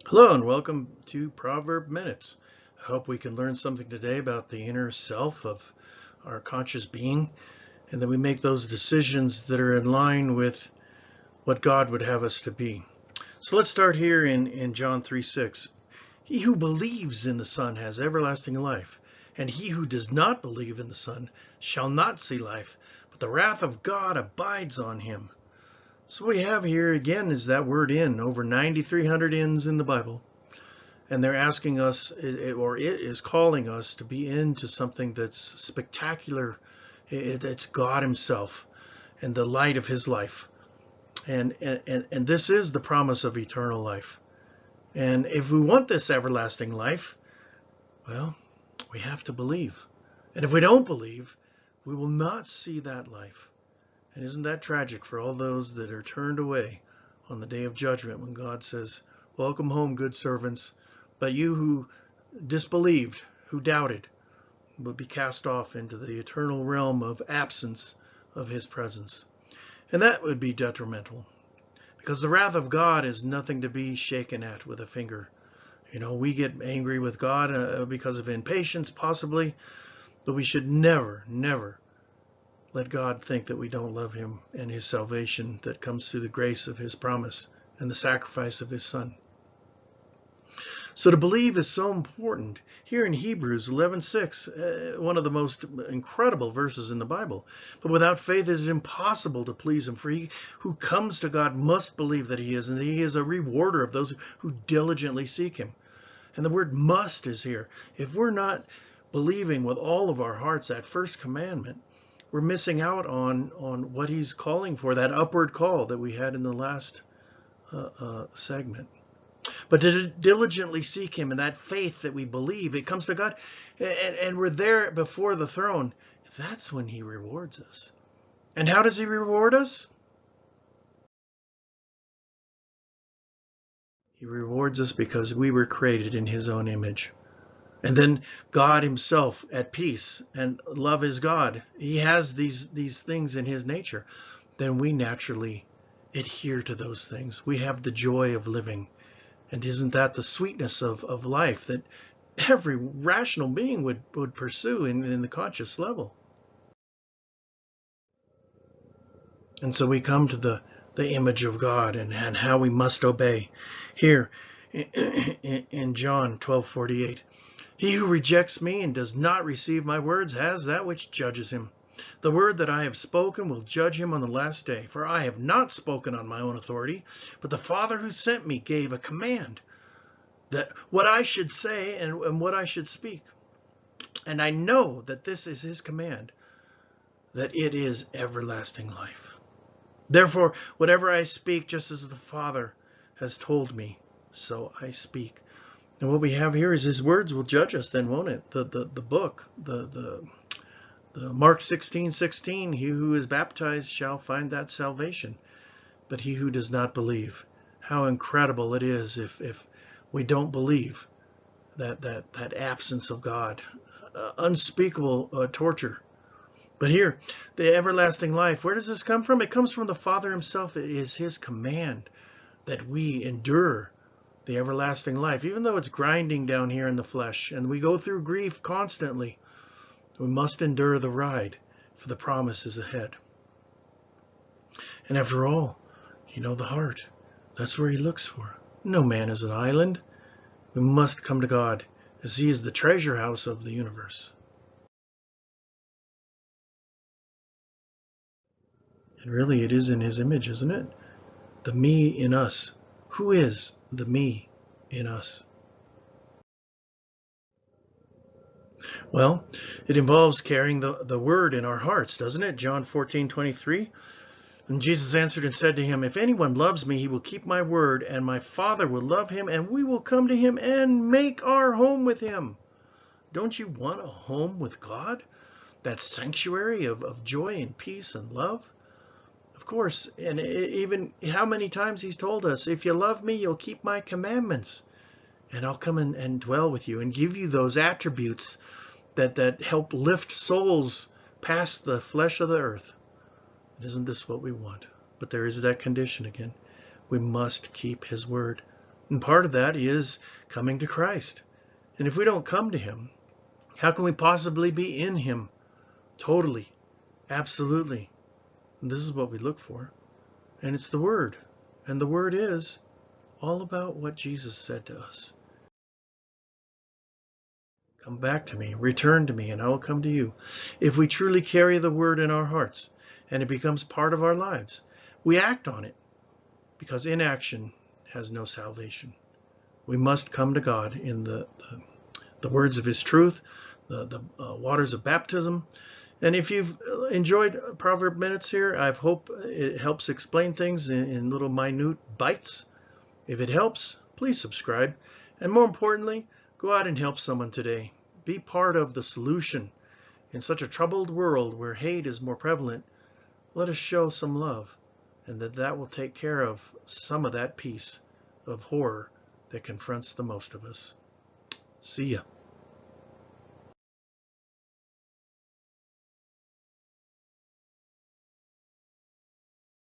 Hello and welcome to Proverb Minutes. I hope we can learn something today about the inner self of our conscious being, and that we make those decisions that are in line with what God would have us to be. So let's start here in John 3:6. He who believes in the Son has everlasting life, and he who does not believe in the Son shall not see life, but the wrath of God abides on him. So what we have here again is that word in, over 9,300 ins in the Bible. And they're asking us, or it is calling us to be into something that's spectacular. It's God himself and the light of his life. And this is the promise of eternal life. And if we want this everlasting life, well, we have to believe. And if we don't believe, we will not see that life. And isn't that tragic for all those that are turned away on the day of judgment when God says, "Welcome home, good servants. But you who disbelieved, who doubted, will be cast off into the eternal realm of absence of his presence." And that would be detrimental, because the wrath of God is nothing to be shaken at with a finger. We get angry with God because of impatience, possibly, but we should never, never let God think that we don't love him and his salvation that comes through the grace of his promise and the sacrifice of his Son. So to believe is so important. Here in Hebrews 11:6, one of the most incredible verses in the Bible. But without faith it is impossible to please him, for he who comes to God must believe that he is, and he is a rewarder of those who diligently seek him. And the word must is here. If we're not believing with all of our hearts that first commandment, we're missing out on what he's calling for, that upward call that we had in the last segment. But to diligently seek him, and that faith that we believe, it comes to God, and we're there before the throne, that's when he rewards us. And how does he reward us? He rewards us because we were created in his own image. And then God himself at peace, and love is God. He has these things in his nature. Then we naturally adhere to those things. We have the joy of living. And isn't that the sweetness of life that every rational being would pursue in the conscious level? And so we come to the image of God and how we must obey. Here in John 12:48, he who rejects me and does not receive my words has that which judges him. The word that I have spoken will judge him on the last day. For I have not spoken on my own authority, but the Father who sent me gave a command that what I should say and what I should speak. And I know that this is his command, that it is everlasting life. Therefore, whatever I speak, just as the Father has told me, so I speak. And what we have here is his words will judge us then, won't it? The book, the Mark 16:16, he who is baptized shall find that salvation, but he who does not believe. How incredible it is if we don't believe that absence of God, unspeakable torture. But here, the everlasting life, where does this come from? It comes from the Father himself. It is his command that we endure the everlasting life, even though it's grinding down here in the flesh, and we go through grief constantly. We must endure the ride, for the promise is ahead. And after all, the heart, that's where he looks for. No man is an island. We must come to God, as he is the treasure house of the universe. And really, it is in his image, isn't it? The me in us. Who is the me in us? Well, it involves carrying the word in our hearts, doesn't it? John 14:23. And Jesus answered and said to him, "If anyone loves me, he will keep my word, and my Father will love him, and we will come to him and make our home with him." Don't you want a home with God? That sanctuary of joy and peace and love? Of course, and even how many times he's told us, if you love me, you'll keep my commandments, and I'll come and dwell with you and give you those attributes that help lift souls past the flesh of the earth. Isn't this what we want? But there is that condition again. We must keep his word. And part of that is coming to Christ. And if we don't come to him, how can we possibly be in him? Totally, absolutely. And this is what we look for. And it's the Word. And the Word is all about what Jesus said to us. Come back to me, return to me, and I will come to you. If we truly carry the Word in our hearts and it becomes part of our lives, we act on it, because inaction has no salvation. We must come to God in the words of his truth, the waters of baptism. And if you've enjoyed Proverb Minutes here, I hope it helps explain things in little minute bites. If it helps, please subscribe. And more importantly, go out and help someone today. Be part of the solution. In such a troubled world where hate is more prevalent, let us show some love, and that will take care of some of that piece of horror that confronts the most of us. See ya.